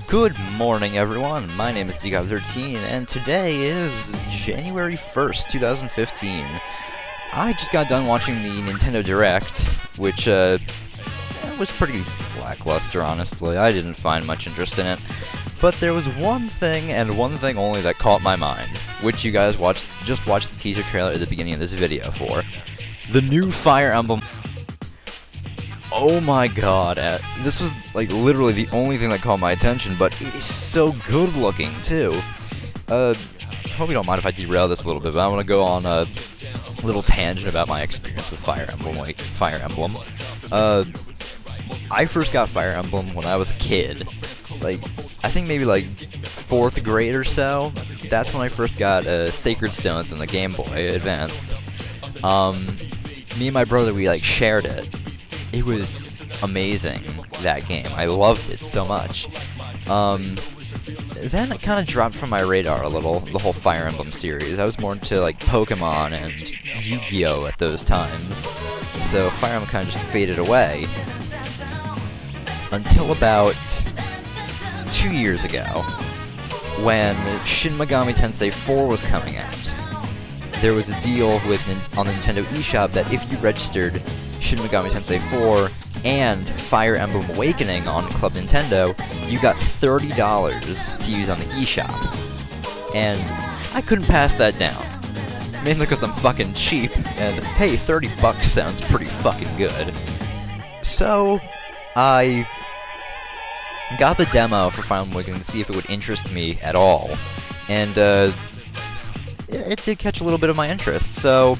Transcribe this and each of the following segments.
Good morning, everyone. My name is DGob13, and today is January 1st, 2015. I just got done watching the Nintendo Direct, which was pretty lackluster, honestly. I didn't find much interest in it. But there was one thing, and one thing only, that caught my mind, which you guys just watched the teaser trailer at the beginning of this video for. The new Fire Emblem. Oh my god, this was like literally the only thing that caught my attention, but it is so good looking too. Hope you don't mind if I derail this a little bit, but I want to go on a little tangent about my experience with Fire Emblem. I first got Fire Emblem when I was a kid. I think maybe like 4th grade or so. That's when I first got Sacred Stones in the Game Boy Advanced. Me and my brother, we shared it. It was amazing, that game. I loved it so much. Then it kind of dropped from my radar a little, the whole Fire Emblem series. I was more into Pokemon and Yu-Gi-Oh! At those times. So Fire Emblem kind of just faded away. Until about 2 years ago, when Shin Megami Tensei 4 was coming out. There was a deal on the Nintendo eShop that if you registered Shin Megami Tensei 4 and Fire Emblem Awakening on Club Nintendo, you got $30 to use on the eShop. And I couldn't pass that down. Mainly because I'm fucking cheap, and hey, 30 bucks sounds pretty fucking good. So, I got the demo for Fire Emblem Awakening to see if it would interest me at all. And, it did catch a little bit of my interest. So,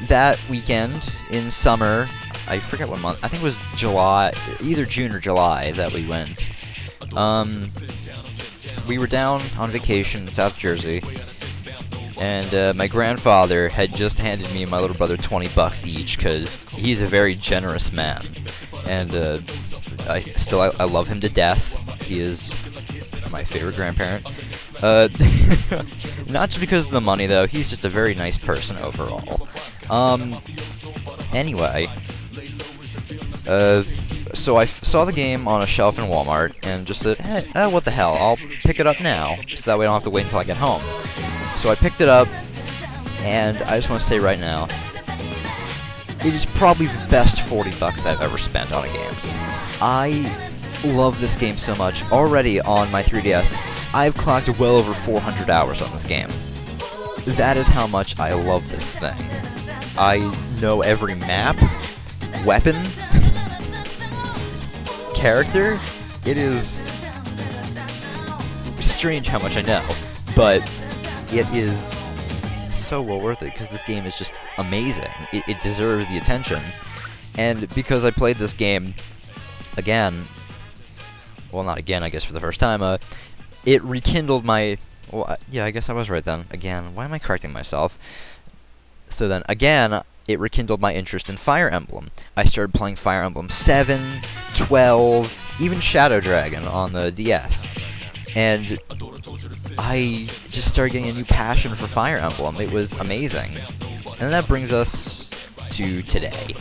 that weekend in summer, I forget what month, I think it was July, either June or July that we went. We were down on vacation in South Jersey, and my grandfather had just handed me and my little brother 20 bucks each, because he's a very generous man. And I love him to death. He is my favorite grandparent. Not just because of the money, though. He's just a very nice person overall. Anyway, so I saw the game on a shelf in Walmart and just said, hey, what the hell, I'll pick it up now, so that way I don't have to wait until I get home. So I picked it up, and I just want to say right now, it is probably the best 40 bucks I've ever spent on a game. I love this game so much. Already on my 3DS, I've clocked well over 400 hours on this game. That is how much I love this thing. I know every map, weapon, character. It is strange how much I know, but it is so well worth it because this game is just amazing. It deserves the attention. And because I played this game again, well, not again, I guess for the first time, it rekindled my... Well, yeah, I guess I was right then. Again, why am I correcting myself? So then, again, it rekindled my interest in Fire Emblem. I started playing Fire Emblem 7, 12, even Shadow Dragon on the DS. And I just started getting a new passion for Fire Emblem. It was amazing. And that brings us to today.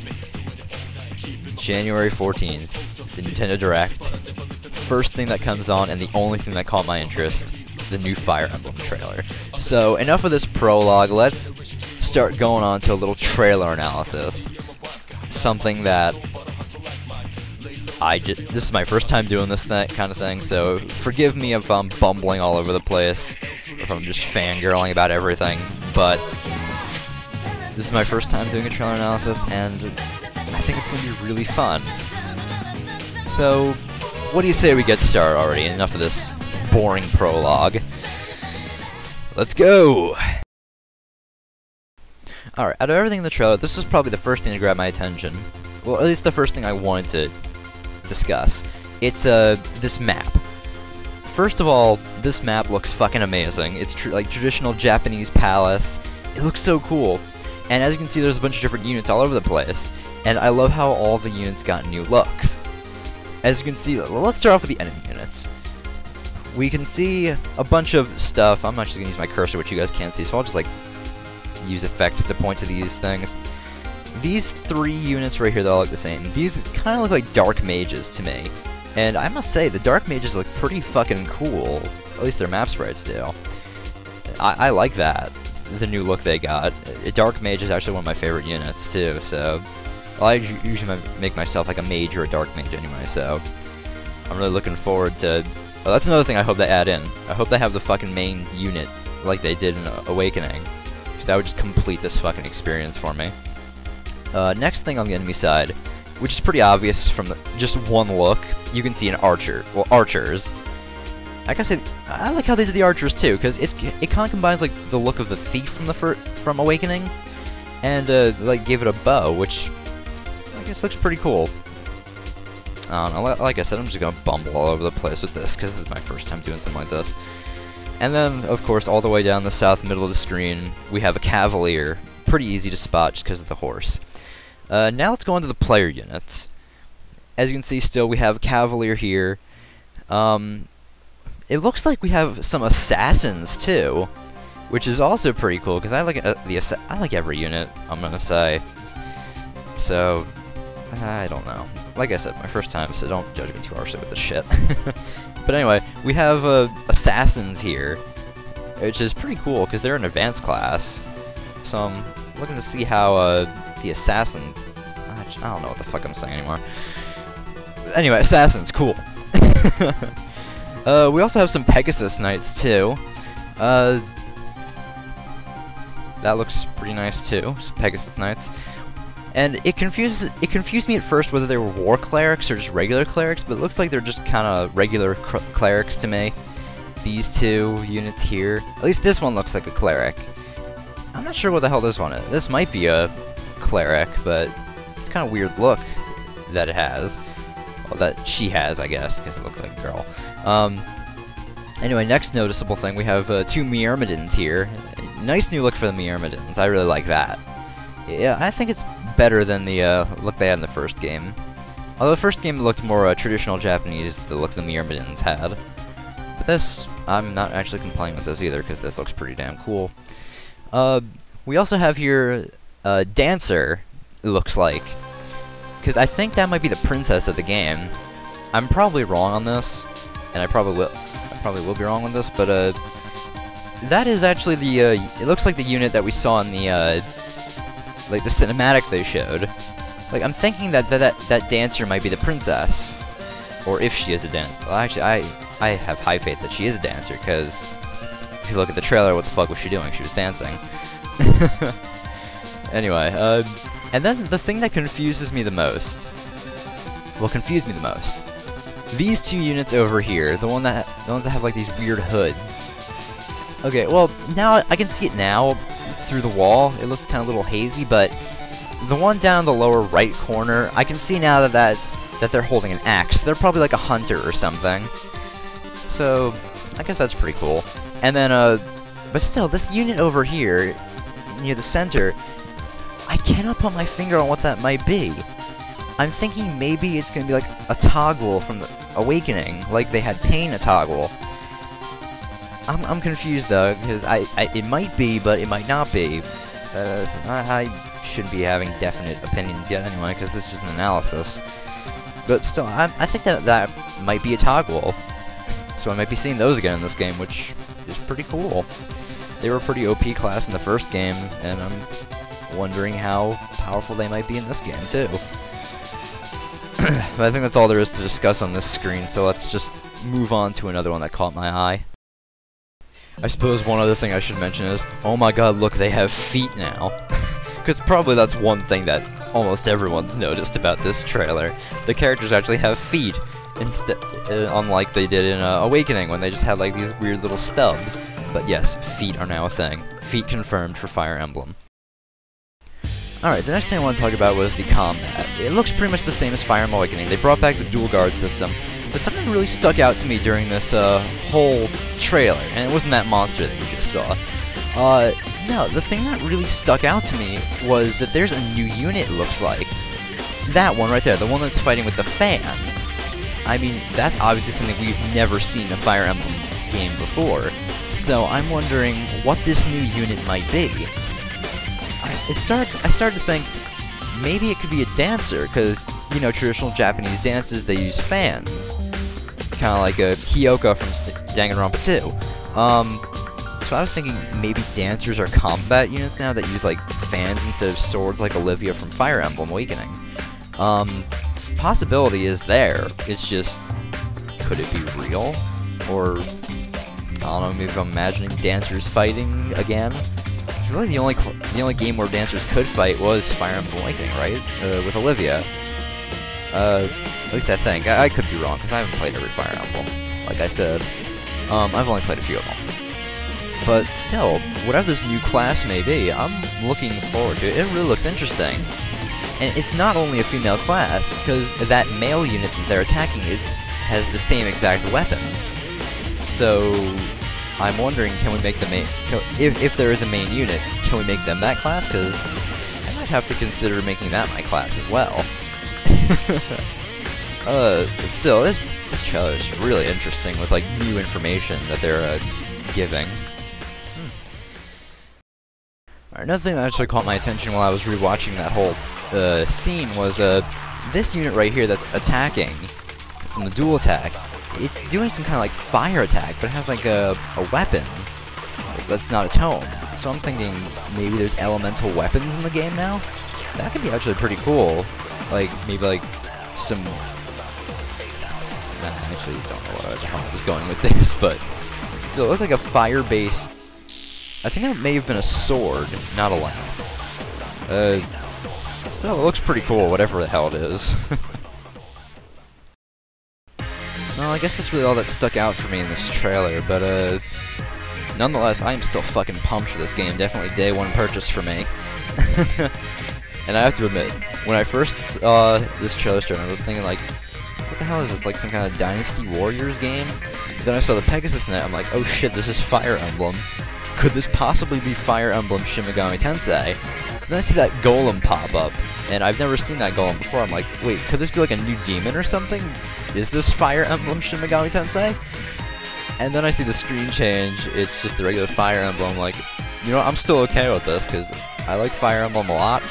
January 14th, the Nintendo Direct. First thing that comes on, and the only thing that caught my interest, the new Fire Emblem trailer. So, enough of this prologue, let's start going on to a little trailer analysis. Something that this is my first time doing this kind of thing, so forgive me if I'm bumbling all over the place, or if I'm just fangirling about everything, but this is my first time doing a trailer analysis, and I think it's going to be really fun. So, what do you say we get started already? Enough of this boring prologue. Let's go! Alright, out of everything in the trailer, this is probably the first thing to grab my attention. Well, at least the first thing I wanted to discuss. It's, this map. First of all, this map looks fucking amazing. It's traditional Japanese palace. It looks so cool. And as you can see, there's a bunch of different units all over the place. And I love how all the units got new looks. As you can see, let's start off with the enemy units. We can see a bunch of stuff. I'm actually going to use my cursor, which you guys can't see, so I'll just, use effects to point to these things. These 3 units right here that all look the same, these kind of look like dark mages to me. And I must say, the Dark Mages look pretty fucking cool. At least their map sprites do. I like that, the new look they got. Dark Mage is actually one of my favorite units, too, so... Well, I usually make myself like a mage or a Dark Mage anyway, so... I'm really looking forward to... Oh, that's another thing I hope they add in. I hope they have the fucking main unit like they did in Awakening. Because that would just complete this fucking experience for me. Next thing on the enemy side, which is pretty obvious from just one look, you can see an archer. Well, archers. I gotta say, I like how they did the archers too, because it kind of combines like the look of the thief from Awakening, and like gave it a bow, which I guess looks pretty cool. I don't know, like I said, I'm just gonna bumble all over the place with this, because this is my first time doing something like this. And then, of course, all the way down the south middle of the screen, we have a cavalier. Pretty easy to spot just because of the horse. Now let's go on to the player units. As you can see, still we have a cavalier here. It looks like we have some assassins too, which is also pretty cool because I like I like every unit, I'm gonna say. So I don't know. Like I said, my first time, so don't judge me too harshly with this shit. But anyway, we have assassins here, which is pretty cool because they're an advanced class. So I'm looking to see how the assassin... I don't know what the fuck I'm saying anymore. Anyway, assassins, cool. We also have some Pegasus Knights too. That looks pretty nice too, some Pegasus Knights. And it confused me at first whether they were war clerics or just regular clerics, but it looks like they're just kind of regular clerics to me. These two units here. At least this one looks like a cleric. I'm not sure what the hell this one is. This might be a cleric, but it's kind of weird look that it has. Well, that she has, I guess, because it looks like a girl. Anyway, next noticeable thing, we have two Myrmidons here. Nice new look for the Myrmidons. I really like that. Yeah, I think it's better than the look they had in the first game. Although the first game looked more traditional Japanese, the look the Myrmidons had. But this, I'm not actually complaining with this either, because this looks pretty damn cool. We also have here Dancer, it looks like. Because I think that might be the princess of the game. I'm probably wrong on this, and I probably will be wrong on this, but that is actually the it looks like the unit that we saw in the like the cinematic they showed. Like, I'm thinking that dancer might be the princess, or if she is a dancer. Well, actually, I have high faith that she is a dancer, because if you look at the trailer, what the fuck was she doing? She was dancing. Anyway, and then the thing that confuses me the most, these two units over here, the ones that have like these weird hoods. Okay, well, now I can see it now through the wall. It looked kind of a little hazy, but the one down in the lower right corner, I can see now that they're holding an axe. They're probably like a hunter or something. So I guess that's pretty cool. And then but still, this unit over here near the center, I cannot put my finger on what that might be. I'm thinking maybe it's gonna be like a toggle from the Awakening, like they had Pain a toggle. I'm confused though, because it might be, but it might not be. I shouldn't be having definite opinions yet anyway, because this is just an analysis. But still, I think that might be a toggle. So I might be seeing those again in this game, which is pretty cool. They were a pretty OP class in the first game, and I'm wondering how powerful they might be in this game too. But I think that's all there is to discuss on this screen, so let's just move on to another one that caught my eye. I suppose one other thing I should mention is, oh my god, look, they have feet now. Because probably that's one thing that almost everyone's noticed about this trailer. The characters actually have feet, instead, unlike they did in Awakening, when they just had like these weird little stubs. But yes, feet are now a thing. Feet confirmed for Fire Emblem. Alright, the next thing I want to talk about was the combat. It looks pretty much the same as Fire Emblem Awakening. They brought back the dual guard system, but something really stuck out to me during this whole trailer, and it wasn't that monster that you just saw. No, the thing that really stuck out to me was that there's a new unit, it looks like. That one right there, the one that's fighting with the fan. I mean, that's obviously something we've never seen in a Fire Emblem game before. So I'm wondering what this new unit might be. I started to think maybe it could be a dancer, because, you know, traditional Japanese dances, they use fans. kind of like a Hyoka from Danganronpa 2. So I was thinking maybe dancers are combat units now that use like fans instead of swords like Olivia from Fire Emblem Awakening. Possibility is there. It's just, could it be real? Or, I don't know, maybe I'm imagining dancers fighting again? Really, the only game where dancers could fight was Fire Emblem Awakening, right? With Olivia. At least I think. I could be wrong, because I haven't played every Fire Emblem, like I said. I've only played a few of them. But still, whatever this new class may be, I'm looking forward to it. It really looks interesting. And it's not only a female class, because that male unit that they're attacking has the same exact weapon. So, I'm wondering, can we make the main... If there is a main unit, can we make them that class? Because I might have to consider making that my class as well. But still, this trailer is really interesting with, like, new information that they're, giving. Alright, another thing that actually caught my attention while I was rewatching that whole, scene was, this unit right here that's attacking from the dual attack. It's doing some kind of like fire attack, but it has like a weapon that's not its home. So I'm thinking maybe there's elemental weapons in the game now? That could be actually pretty cool. Like, maybe like some... Nah, I actually don't know where the hell I was going with this, but still, it looked like a fire-based... I think that may have been a sword, not a lance. So it looks pretty cool, whatever the hell it is. Well, I guess that's really all that stuck out for me in this trailer, but, nonetheless, I am still fucking pumped for this game. Definitely day one purchase for me. And I have to admit, when I first saw this trailer start, I was thinking, like, what the hell is this, like some kind of Dynasty Warriors game? Then I saw the Pegasus net, I'm like, oh shit, this is Fire Emblem. Could this possibly be Fire Emblem Shin Megami Tensei? Then I see that golem pop up, and I've never seen that golem before. I'm like, wait, could this be like a new demon or something? Is this Fire Emblem Shin Megami Tensei? And then I see the screen change, it's just the regular Fire Emblem, like, you know what, I'm still okay with this, because I like Fire Emblem a lot.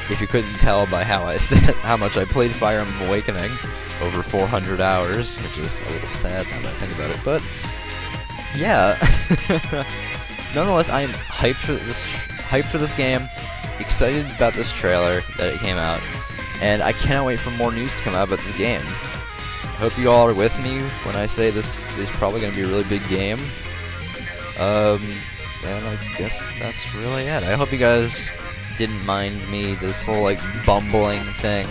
If you couldn't tell by how I said how much I played Fire Emblem Awakening, over 400 hours, which is a little sad now that I think about it, but, yeah. Nonetheless, I am hyped for this game, excited about this trailer that it came out, and I cannot wait for more news to come out about this game. I hope you all are with me when I say this is probably going to be a really big game. And I guess that's really it. I hope you guys didn't mind me, this whole, like, bumbling thing.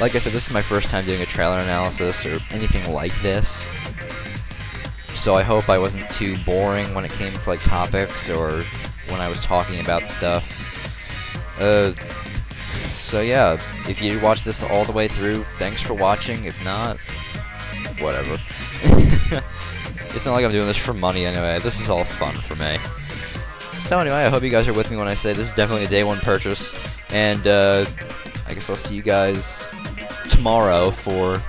Like I said, this is my first time doing a trailer analysis or anything like this. So I hope I wasn't too boring when it came to, like, topics or when I was talking about stuff. So yeah, if you watched this all the way through, thanks for watching. If not, whatever. It's not like I'm doing this for money anyway. This is all fun for me. So anyway, I hope you guys are with me when I say this is definitely a day one purchase. And I guess I'll see you guys tomorrow for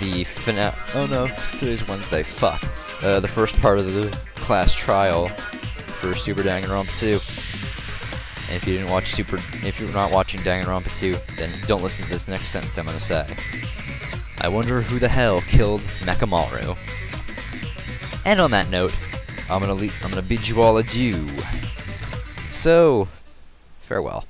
the finale. Oh no, today's Wednesday. Fuck. The first part of the class trial for Super Danganronpa 2. And if you didn't watch if you're not watching Danganronpa 2, then don't listen to this next sentence I'm gonna say. I wonder who the hell killed Mechamaru. And on that note, I'm gonna bid you all adieu. So, farewell.